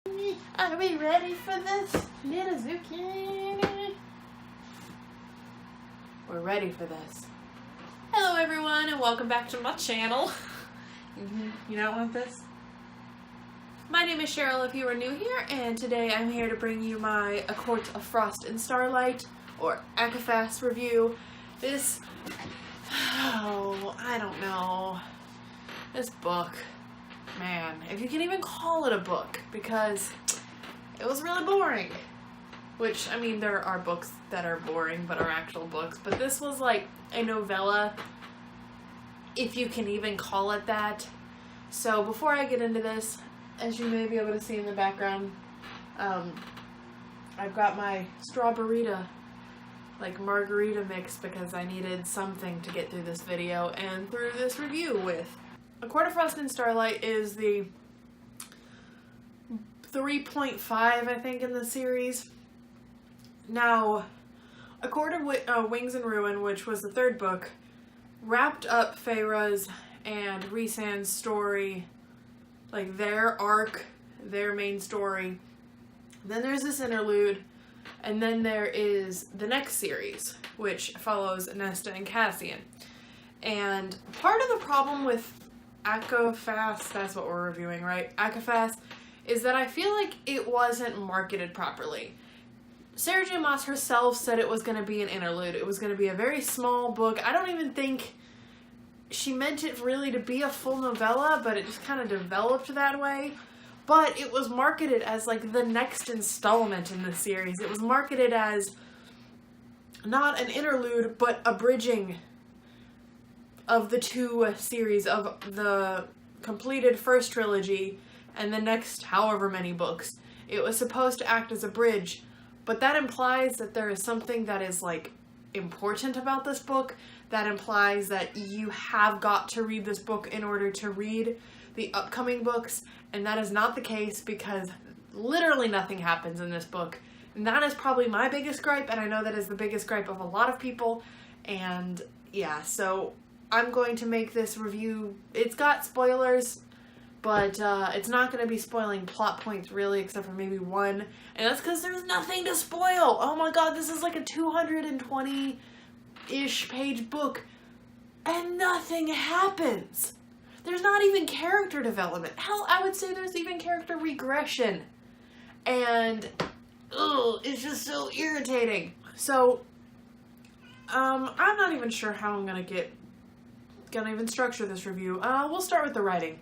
Are we ready for this, little zucchini? We're ready for this. Hello everyone and welcome back to my channel. You don't want this? My name is Cheryl if you are new here, and today I'm here to bring you my A Court of Frost and Starlight, or ACOFAS review. This, I don't know. This book, man, if you can even call it a book, because it was really boring. Which, I mean, there are books that are boring but are actual books, but this was like a novella, if you can even call it that. So before I get into this, as you may be able to see in the background, I've got my strawberryta, like margarita mix, because I needed something to get through this video and through this review with. A Court of Frost and Starlight is the 3.5, I think, in the series. Now, A Court of Wings and Ruin, which was the third book, wrapped up Feyre's and Rhys's story, like their arc, their main story. Then there's this interlude, and then there is the next series, which follows Nesta and Cassian. And part of the problem with ACOFAS, that's what we're reviewing, right? ACOFAS, is that I feel like it wasn't marketed properly. Sarah J. Maas herself said it was going to be an interlude. It was going to be a very small book. I don't even think she meant it really to be a full novella, but it just kind of developed that way. But it was marketed as like the next installment in the series. It was marketed as not an interlude, but a bridging of the two series, of the completed first trilogy and the next however many books. It was supposed to act as a bridge, but that implies that there is something that is like important about this book. That implies that you have got to read this book in order to read the upcoming books, and that is not the case, because literally nothing happens in this book. And that is probably my biggest gripe, and I know that is the biggest gripe of a lot of people. And yeah, so I'm going to make this review. It's got spoilers, but it's not going to be spoiling plot points really, except for maybe one. And that's because there's nothing to spoil. Oh my god, this is like a 220-ish page book, and nothing happens. There's not even character development. Hell, I would say there's even character regression. And, ugh, it's just so irritating. So, I'm not even sure how I'm gonna even structure this review. We'll start with the writing.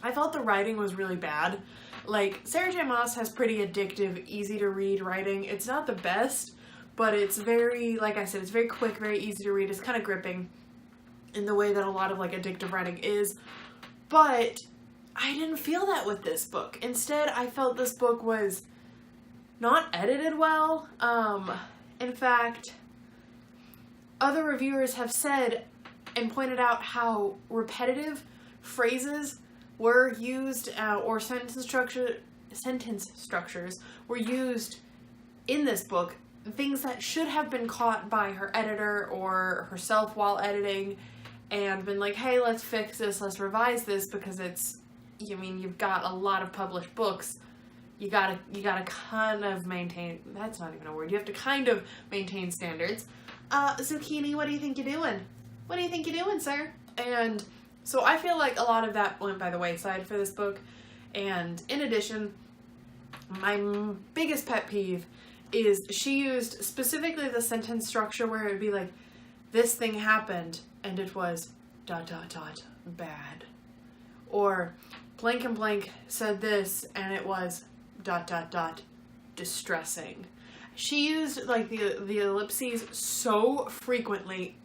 I thought the writing was really bad. Like, Sarah J. Maas has pretty addictive, easy to read writing. It's not the best, but it's very, like I said, it's very quick, very easy to read. It's kind of gripping in the way that a lot of like addictive writing is. But I didn't feel that with this book. Instead, I felt this book was not edited well. In fact, other reviewers have said and pointed out how repetitive phrases were used, or sentence structures were used in this book. Things that should have been caught by her editor or herself while editing, and been like, hey, let's fix this, let's revise this, because it's, I mean, you've got a lot of published books. You gotta kind of maintain, that's not even a word, you have to kind of maintain standards. Zucchini, what do you think you're doing? What do you think you're doing, sir? And so I feel like a lot of that went by the wayside for this book. And in addition, my biggest pet peeve is she used specifically the sentence structure where it would be like, this thing happened and it was ... bad. Or blank and blank said this and it was ... distressing. She used like the ellipses so frequently,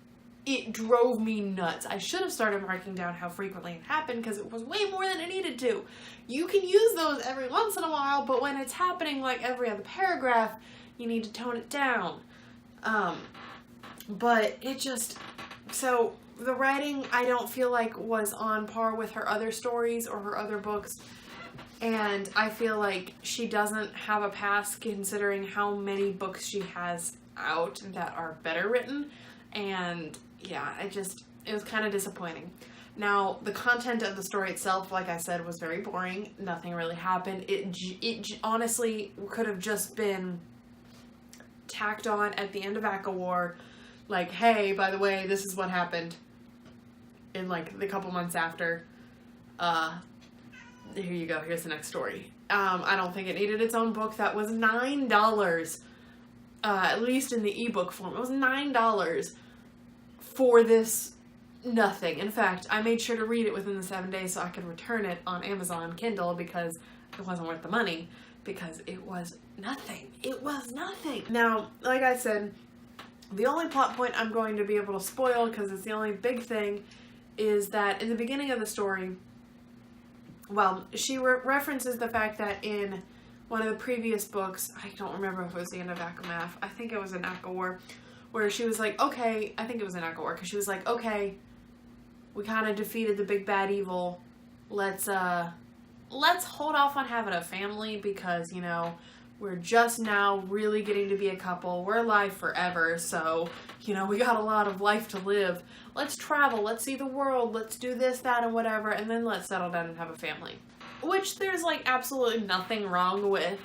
it drove me nuts. I should have started marking down how frequently it happened, because it was way more than it needed to. You can use those every once in a while, but when it's happening like every other paragraph, you need to tone it down. But it just, so the writing I don't feel like was on par with her other stories or her other books. And I feel like she doesn't have a pass considering how many books she has out that are better written. And yeah, it was kind of disappointing. Now, the content of the story itself, like I said, was very boring. Nothing really happened. It honestly could have just been tacked on at the end of Act of War. Like, hey, by the way, this is what happened in, like, the couple months after. Here you go. Here's the next story. I don't think it needed its own book. That was $9. At least in the ebook form. It was $9 for this nothing. In fact, I made sure to read it within the 7 days so I could return it on Amazon Kindle because it wasn't worth the money. Because it was nothing. It was nothing. Now, like I said, the only plot point I'm going to be able to spoil, because it's the only big thing, is that in the beginning of the story, well, she references the fact that in one of the previous books, I don't remember if it was the end of Akamath, I think it was in Act of War, where she was like, okay, I think it was in Act of War, because she was like, okay, we kind of defeated the big bad evil, let's hold off on having a family because, you know, we're just now really getting to be a couple. We're alive forever, so, you know, we got a lot of life to live. Let's travel, let's see the world, let's do this, that, and whatever, and then let's settle down and have a family. Which there's, like, absolutely nothing wrong with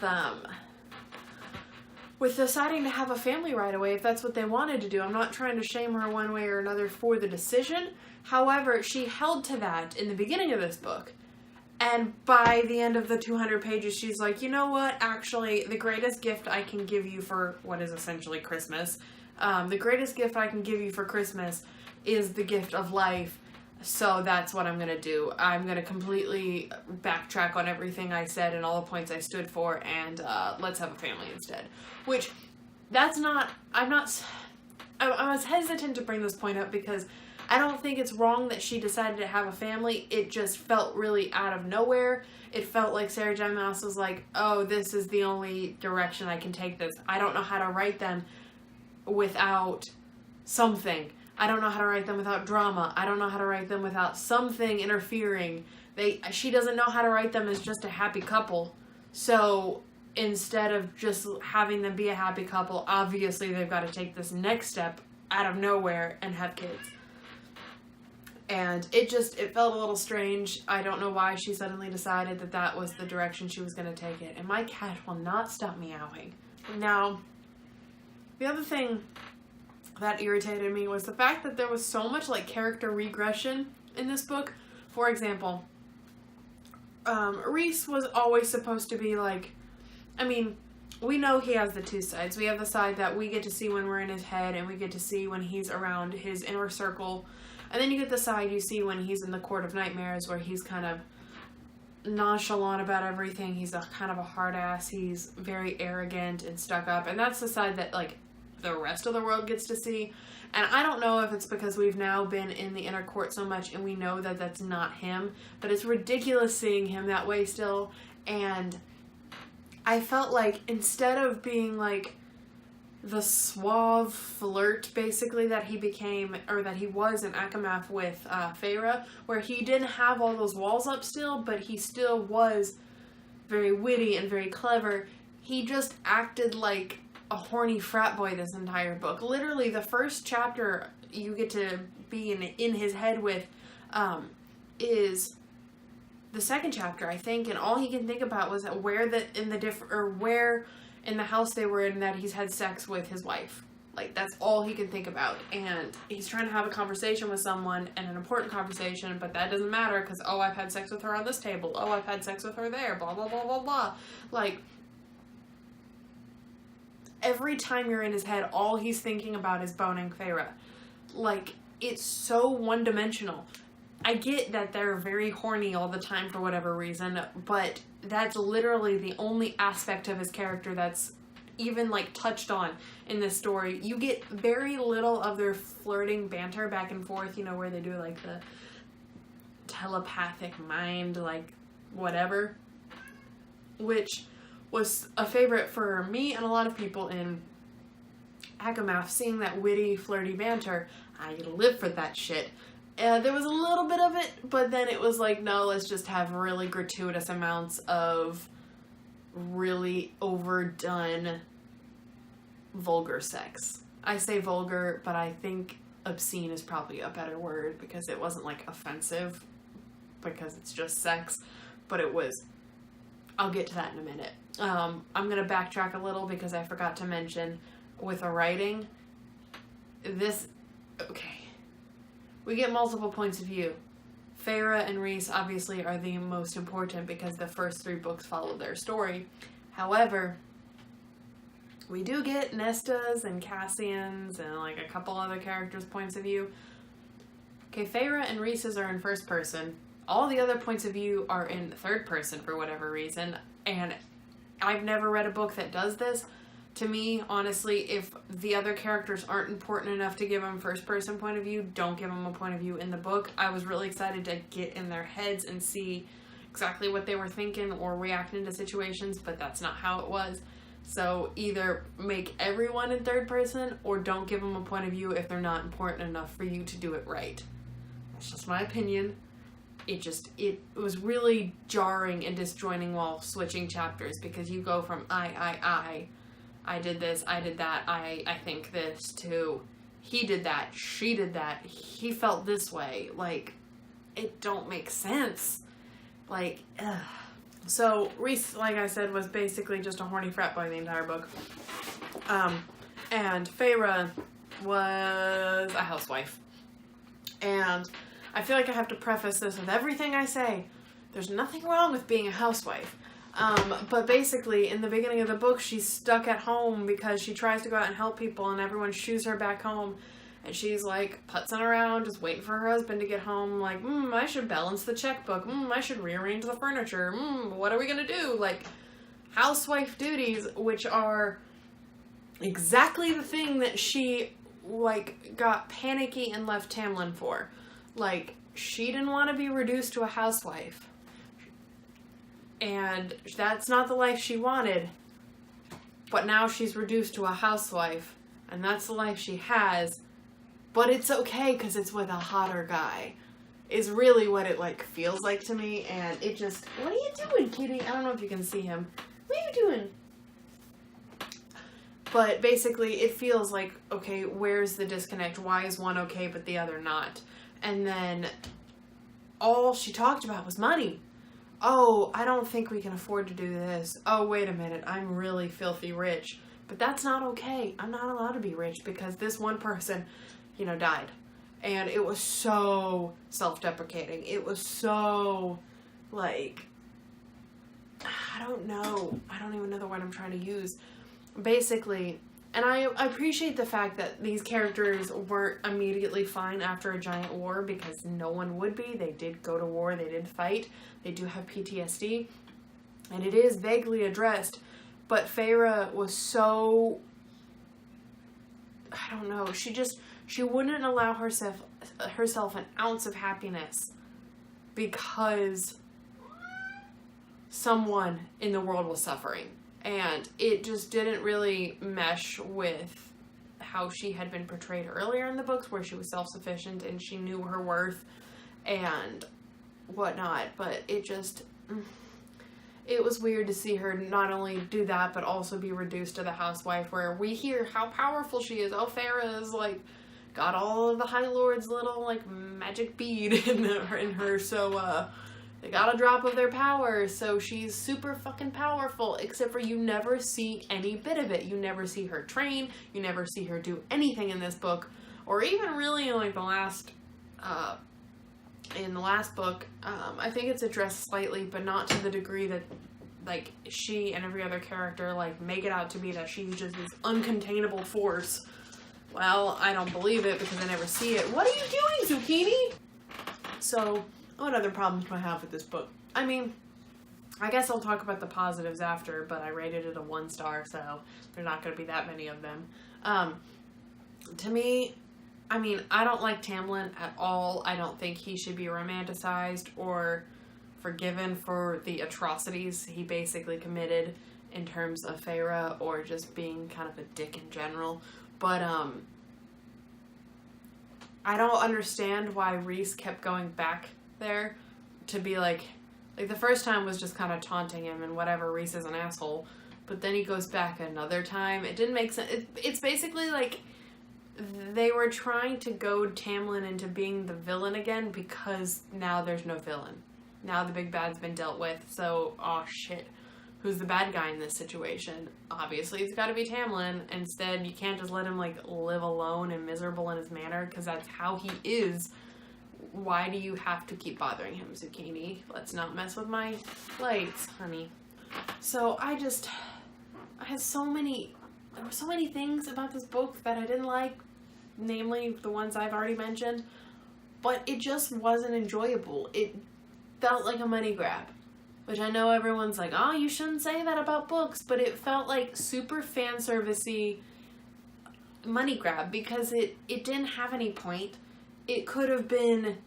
deciding to have a family right away if that's what they wanted to do. I'm not trying to shame her one way or another for the decision. However, she held to that in the beginning of this book. And by the end of the 200 pages, she's like, you know what, actually, the greatest gift I can give you for what is essentially Christmas, the greatest gift I can give you for Christmas is the gift of life, so that's what I'm going to do. I'm going to completely backtrack on everything I said and all the points I stood for, and let's have a family instead. Which, that's not, I was hesitant to bring this point up because I don't think it's wrong that she decided to have a family. It just felt really out of nowhere. It felt like Sarah J. Maas was like, oh, this is the only direction I can take this. I don't know how to write them without something. I don't know how to write them without drama. I don't know how to write them without something interfering. She doesn't know how to write them as just a happy couple. So instead of just having them be a happy couple, obviously they've got to take this next step out of nowhere and have kids. And it felt a little strange. I don't know why she suddenly decided that that was the direction she was going to take it. And my cat will not stop meowing. Now, the other thing that irritated me was the fact that there was so much, like, character regression in this book. For example, Rhys was always supposed to be, like, I mean, we know he has the two sides. We have the side that we get to see when we're in his head, and we get to see when he's around his inner circle. And then you get the side you see when he's in the Court of Nightmares, where he's kind of nonchalant about everything. He's kind of a hard ass. He's very arrogant and stuck up. And that's the side that, like, the rest of the world gets to see. And I don't know if it's because we've now been in the inner court so much and we know that that's not him. But it's ridiculous seeing him that way still. And I felt like instead of being, like, the suave flirt, basically, that he became, or that he was in Akamath with Feyre, where he didn't have all those walls up still, but he still was very witty and very clever, he just acted like a horny frat boy this entire book. Literally, the first chapter you get to be in his head with is the second chapter, I think, and all he can think about was that where in the house they were in that he's had sex with his wife. Like, that's all he can think about. And he's trying to have a conversation with someone, and an important conversation, but that doesn't matter because, oh, I've had sex with her on this table. Oh, I've had sex with her there. Blah, blah, blah, blah, blah. Like, every time you're in his head, all he's thinking about is boning Feyre. Like, it's so one-dimensional. I get that they're very horny all the time for whatever reason, but that's literally the only aspect of his character that's even, like, touched on in this story. You get very little of their flirting banter back and forth, you know, where they do, like, the telepathic mind, like, whatever, which was a favorite for me and a lot of people in Akamath, seeing that witty, flirty banter. I live for that shit. There was a little bit of it, but then it was like, no, let's just have really gratuitous amounts of really overdone vulgar sex. I say vulgar, but I think obscene is probably a better word, because it wasn't like offensive, because it's just sex, but it was, I'll get to that in a minute. I'm going to backtrack a little because I forgot to mention with the writing, okay, we get multiple points of view. Feyre and Rhys obviously are the most important because the first 3 books follow their story. However, we do get Nesta's and Cassian's and like a couple other characters' points of view. Okay, Feyre and Rhys's are in first person. All the other points of view are in third person for whatever reason. And I've never read a book that does this. To me, honestly, if the other characters aren't important enough to give them first person point of view, don't give them a point of view in the book. I was really excited to get in their heads and see exactly what they were thinking or reacting to situations, but that's not how it was. So either make everyone in third person or don't give them a point of view if they're not important enough for you to do it right. That's just my opinion. It was really jarring and disjointing while switching chapters, because you go from I did this, I did that, I think this, to he did that, she did that, he felt this way. Like, it don't make sense. Like, ugh. So, Rhys, like I said, was basically just a horny frat boy the entire book. And Feyre was a housewife. And I feel like I have to preface this with everything I say. There's nothing wrong with being a housewife. But basically, in the beginning of the book, she's stuck at home because she tries to go out and help people, and everyone shoos her back home. And she's like putzing around, just waiting for her husband to get home, like, I should balance the checkbook. I should rearrange the furniture. What are we gonna do? Like, housewife duties, which are exactly the thing that she, like, got panicky and left Tamlin for. Like, she didn't want to be reduced to a housewife. And that's not the life she wanted. But now she's reduced to a housewife. And that's the life she has. But it's okay because it's with a hotter guy. Is really what it, like, feels like to me. And it just... What are you doing, kitty? I don't know if you can see him. What are you doing? But basically, it feels like, okay, where's the disconnect? Why is one okay but the other not? And then all she talked about was money. Oh, I don't think we can afford to do this. Oh, wait a minute. I'm really filthy rich. But that's not okay. I'm not allowed to be rich because this one person, died. And it was so self-deprecating. It was so, like, I don't know. I don't even know the word I'm trying to use. Basically, and I appreciate the fact that these characters weren't immediately fine after a giant war, because no one would be. They did go to war. They did fight. They do have PTSD. And it is vaguely addressed. But Feyre was so... I don't know. She wouldn't allow herself an ounce of happiness because someone in the world was suffering. And it just didn't really mesh with how she had been portrayed earlier in the books, where she was self-sufficient and she knew her worth and whatnot. But it was weird to see her not only do that, but also be reduced to the housewife, where we hear how powerful she is. Oh, Feyre is, like, got all of the High Lord's little, like, magic bead in her, so, they got a drop of their power, so she's super fucking powerful, except for you never see any bit of it. You never see her train, you never see her do anything in this book, or even really in, like, the last book. I think it's addressed slightly, but not to the degree that, like, she and every other character, like, make it out to be that she's just this uncontainable force. Well, I don't believe it because I never see it. What are you doing, Zucchini? So, what other problems do I have with this book? I mean, I guess I'll talk about the positives after, but I rated it a 1 star, so there's not going to be that many of them. To me, I mean, I don't like Tamlin at all. I don't think he should be romanticized or forgiven for the atrocities he basically committed in terms of Feyre, or just being kind of a dick in general. But, I don't understand why Rhys kept going back there to be like the first time was just kind of taunting him and whatever, Rhys is an asshole, but then he goes back another time. It didn't make sense. It's basically like they were trying to goad Tamlin into being the villain again because now there's no villain. Now the big bad's been dealt with, so, oh shit. Who's the bad guy in this situation? Obviously, it's gotta be Tamlin. Instead, you can't just let him, like, live alone and miserable in his manner, because that's how he is. Why do you have to keep bothering him, Zucchini? Let's not mess with my lights, honey. So, I had so many, there were so many things about this book that I didn't like, namely the ones I've already mentioned, but it just wasn't enjoyable. It felt like a money grab. Which I know everyone's like, oh, you shouldn't say that about books, but it felt like super fan servicey money grab because it didn't have any point. It could have been,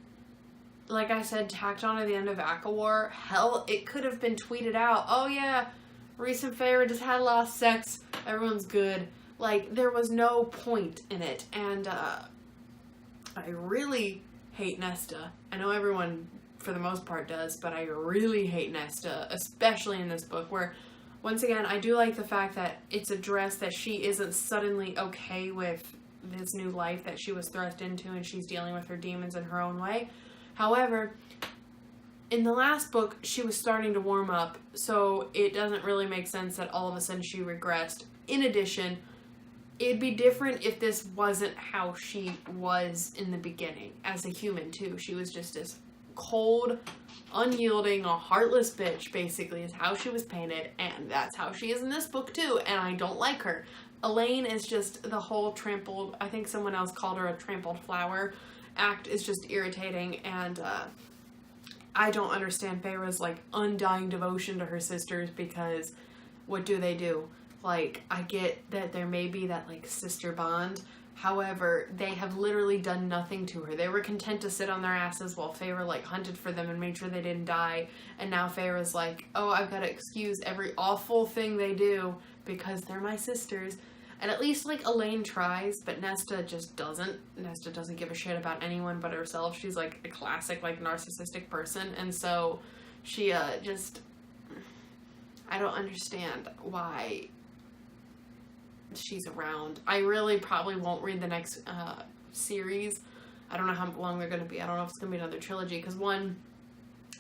like I said, tacked on at the end of ACOWAR. Hell, it could have been tweeted out, oh yeah, Rhys and Feyre just had lost sex, everyone's good. Like, there was no point in it, and I really hate Nesta. I know everyone for the most part does, but I really hate Nesta, especially in this book, where, once again, I do like the fact that it's addressed that she isn't suddenly okay with this new life that she was thrust into, and she's dealing with her demons in her own way. However, in the last book, she was starting to warm up, so it doesn't really make sense that all of a sudden she regressed. In addition, it'd be different if this wasn't how she was in the beginning, as a human, too. She was just this cold, unyielding, a heartless bitch, basically, is how she was painted, and that's how she is in this book too, and I don't like her. Elaine is just the whole trampled, I think someone else called her a trampled flower act, is just irritating, and I don't understand Feyre's, like, undying devotion to her sisters, because what do? Like, I get that there may be that, like, sister bond. However, they have literally done nothing to her. They were content to sit on their asses while Feyre, like, hunted for them and made sure they didn't die. And now Feyre's like, oh, I've got to excuse every awful thing they do because they're my sisters. And at least, like, Elaine tries, but Nesta just doesn't. Nesta doesn't give a shit about anyone but herself. She's, like, a classic, like, narcissistic person. And so she just... I don't understand why she's around. I really probably won't read the next series. I don't know how long they're going to be. I don't know if it's going to be another trilogy, because one,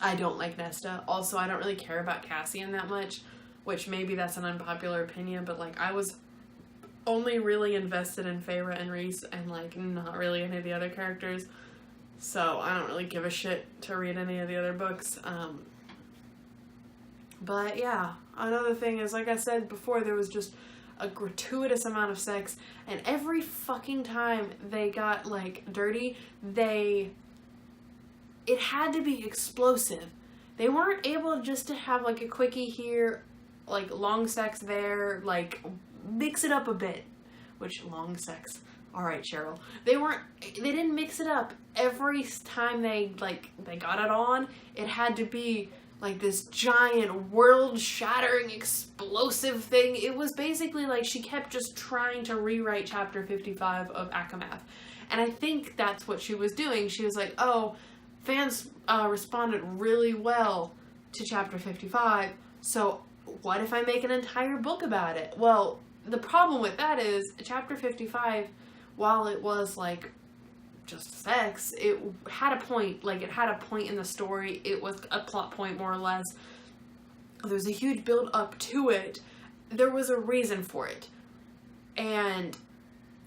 I don't like Nesta. Also, I don't really care about Cassian that much, which maybe that's an unpopular opinion, but, like, I was only really invested in Feyre and Rhys, and, like, not really any of the other characters, so I don't really give a shit to read any of the other books. But yeah, another thing is, like I said before, there was just a gratuitous amount of sex, and every fucking time they got, like, dirty, it had to be explosive. They weren't able just to have, like, a quickie here, like, long sex there, like, mix it up a bit, which, long sex, alright, Cheryl. They didn't mix it up. Every time they got it on, it had to be like this giant world-shattering explosive thing. It was basically like she kept just trying to rewrite chapter 55 of Akamath. And I think that's what she was doing. She was like, oh, fans responded really well to chapter 55, so what if I make an entire book about it? Well, the problem with that is chapter 55, while it was like just sex, it had a point. Like, it had a point in the story. It was a plot point, more or less. There's a huge build up to it. There was a reason for it. And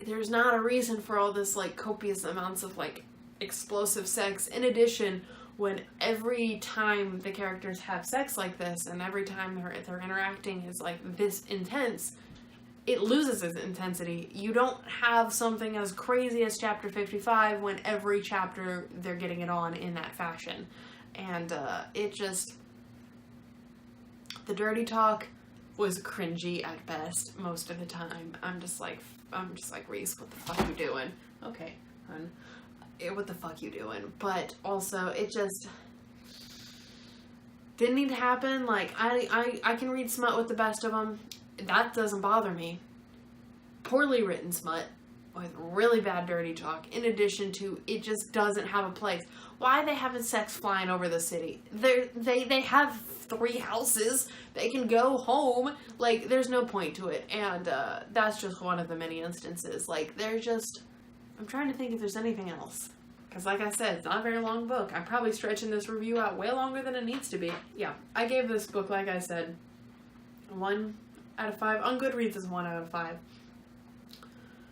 there's not a reason for all this, like, copious amounts of, like, explosive sex. In addition, when every time the characters have sex like this, and every time they're interacting is, like, this intense, it loses its intensity. You don't have something as crazy as chapter 55 when every chapter they're getting it on in that fashion. And it just... the dirty talk was cringy at best most of the time. I'm just like, Rhys, what the fuck you doing? Okay, hun. What the fuck you doing? But also, it just didn't need to happen. Like, I can read smut with the best of them. That doesn't bother me. Poorly written smut with really bad dirty talk, in addition to it just doesn't have a place. Why are they having sex flying over the city? They have 3 houses. They can go home. Like, there's no point to it. And that's just one of the many instances. Like, they're just... I'm trying to think if there's anything else. Because like I said, it's not a very long book. I'm probably stretching this review out way longer than it needs to be. Yeah, I gave this book, like I said, 1 out of 5. On Goodreads is 1 out of 5.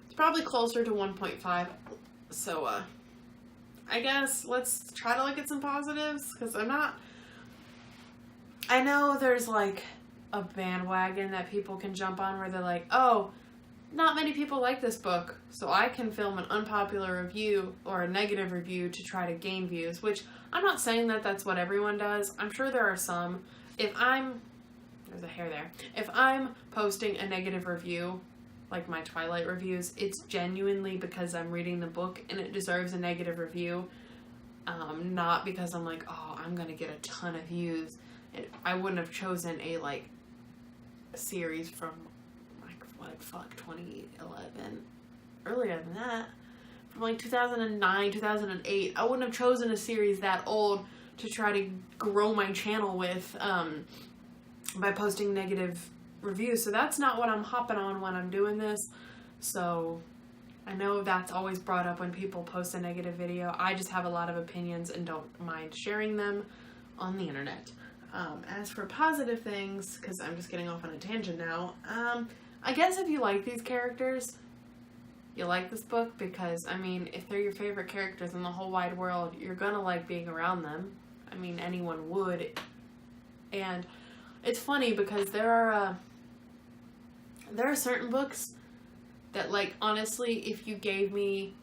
It's probably closer to 1.5. So, I guess let's try to look at some positives. Because I know there's like a bandwagon that people can jump on where they're like, oh, not many people like this book, so I can film an unpopular review or a negative review to try to gain views, which I'm not saying that that's what everyone does. I'm sure there are some. There's a hair there. If I'm posting a negative review, like my Twilight reviews, it's genuinely because I'm reading the book and it deserves a negative review, not because I'm like, oh, I'm gonna get a ton of views. I wouldn't have chosen a series from 2011, earlier than that, from like 2009, 2008. I wouldn't have chosen a series that old to try to grow my channel with by posting negative reviews. So that's not what I'm hopping on when I'm doing this. So I know that's always brought up when people post a negative video. I just have a lot of opinions and don't mind sharing them on the internet. As for positive things, because I'm just getting off on a tangent now, I guess if you like these characters, you like this book, because, I mean, if they're your favorite characters in the whole wide world, you're gonna like being around them. I mean, anyone would. And it's funny because there are certain books that, like, honestly, if you gave me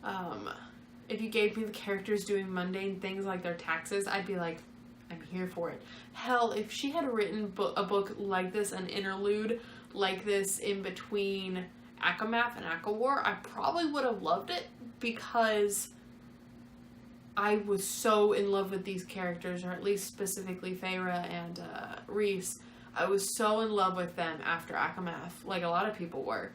the characters doing mundane things like their taxes, I'd be like, I'm here for it. Hell, if she had written a book like this, an interlude like this in between Akamath and Akawar, I probably would have loved it, because I was so in love with these characters, or at least specifically Feyre and Rhys. I was so in love with them after Akamath, like a lot of people were,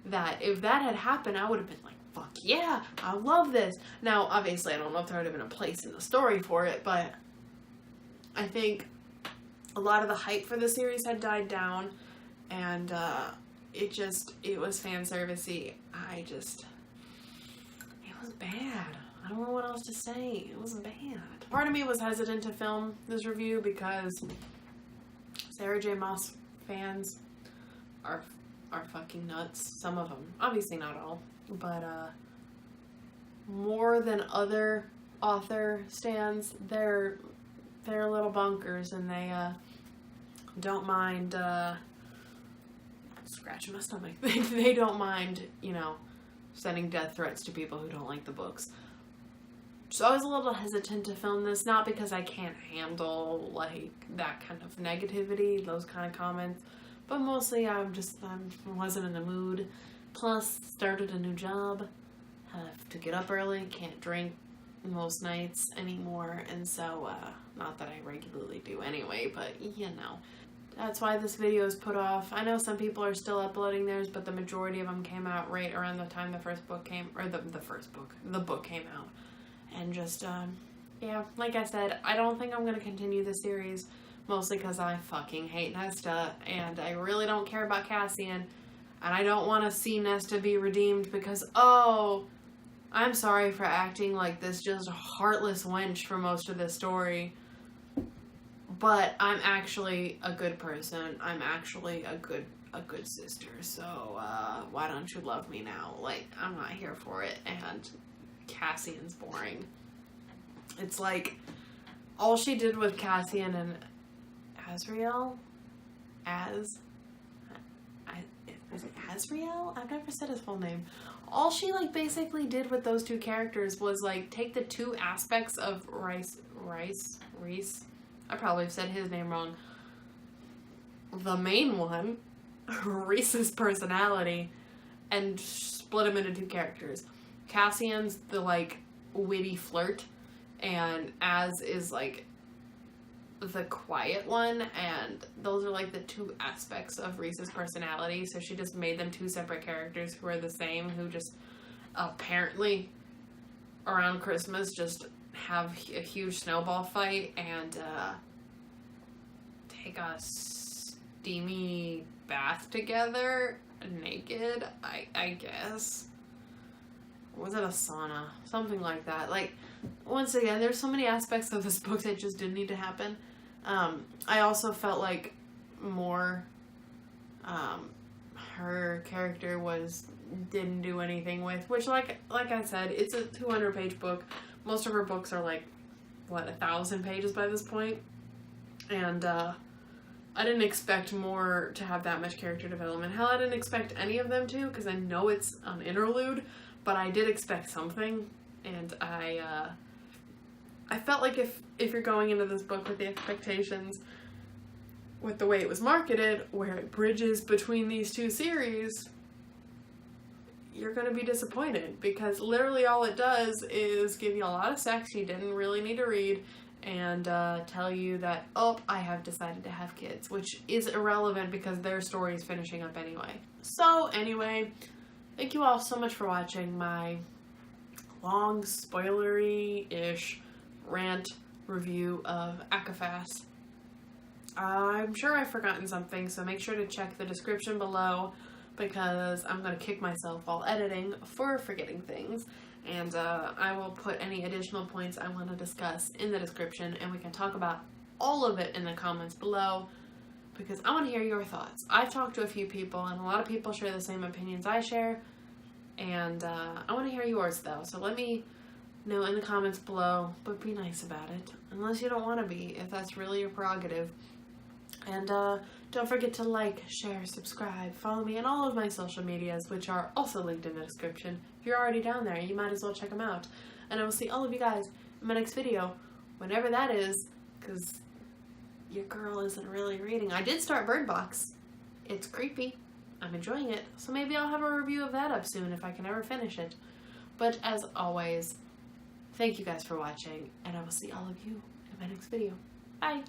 that if that had happened, I would have been like, fuck yeah, I love this. Now, obviously, I don't know if there would have been a place in the story for it, but I think a lot of the hype for the series had died down, and it was fan servicey. It was bad. I don't know what else to say. It was bad. Part of me was hesitant to film this review because Sarah J. Maas fans are fucking nuts. Some of them. Obviously not all. But more than other author stans, they're a little bonkers, and they don't mind scratching my stomach. They don't mind, sending death threats to people who don't like the books. So I was a little hesitant to film this, not because I can't handle like that kind of negativity, those kind of comments, but mostly I wasn't in the mood. Plus, started a new job, have to get up early, can't drink most nights anymore, and so not that I regularly do anyway, but that's why this video is put off. I know some people are still uploading theirs, but the majority of them came out right around the time the book came out. And just like I said, I don't think I'm gonna continue the series, mostly because I fucking hate Nesta, and I really don't care about Cassian, and I don't want to see Nesta be redeemed because, oh, I'm sorry for acting like this just heartless wench for most of this story, but I'm actually a good person. I'm actually a good sister, so why don't you love me now? Like, I'm not here for it, and Cassian's boring. It's like, all she did with Cassian and Azriel? Is it Azriel? I've never said his full name. All she basically did with those two characters was take the two aspects of Rhys. I probably said his name wrong. The main one, Rhys's personality, and split him into two characters. Cassian's the witty flirt, and Az is the quiet one, and those are the two aspects of Rhys's personality. So she just made them two separate characters who are the same, who just apparently around Christmas just have a huge snowball fight and take a steamy bath together naked, I guess. was it a sauna? Something like that. Like, once again, there's so many aspects of this book that just didn't need to happen. I also felt like more, her character didn't do anything with, which like I said, it's a 200-page book. Most of her books are like, what, 1,000 pages by this point? And, I didn't expect more to have that much character development. Hell, I didn't expect any of them to, because I know it's an interlude, but I did expect something, and I felt like if you're going into this book with the expectations, with the way it was marketed, where it bridges between these two series, you're going to be disappointed, because literally all it does is give you a lot of sex you didn't really need to read, and tell you that, oh, I have decided to have kids, which is irrelevant because their story is finishing up anyway. So anyway, thank you all so much for watching my long, spoilery-ish rant review of ACOFAS. I'm sure I've forgotten something, so make sure to check the description below, because I'm going to kick myself while editing for forgetting things. And I will put any additional points I want to discuss in the description, and we can talk about all of it in the comments below, because I want to hear your thoughts. I've talked to a few people, and a lot of people share the same opinions I share, and I want to hear yours though, so let me know in the comments below, but be nice about it, unless you don't want to be, if that's really your prerogative. And don't forget to like, share, subscribe, follow me on all of my social medias, which are also linked in the description. If you're already down there, you might as well check them out. And I will see all of you guys in my next video, whenever that is, because your girl isn't really reading. I did start Bird Box. It's creepy. I'm enjoying it, so maybe I'll have a review of that up soon if I can ever finish it. But as always, thank you guys for watching, and I will see all of you in my next video. Bye!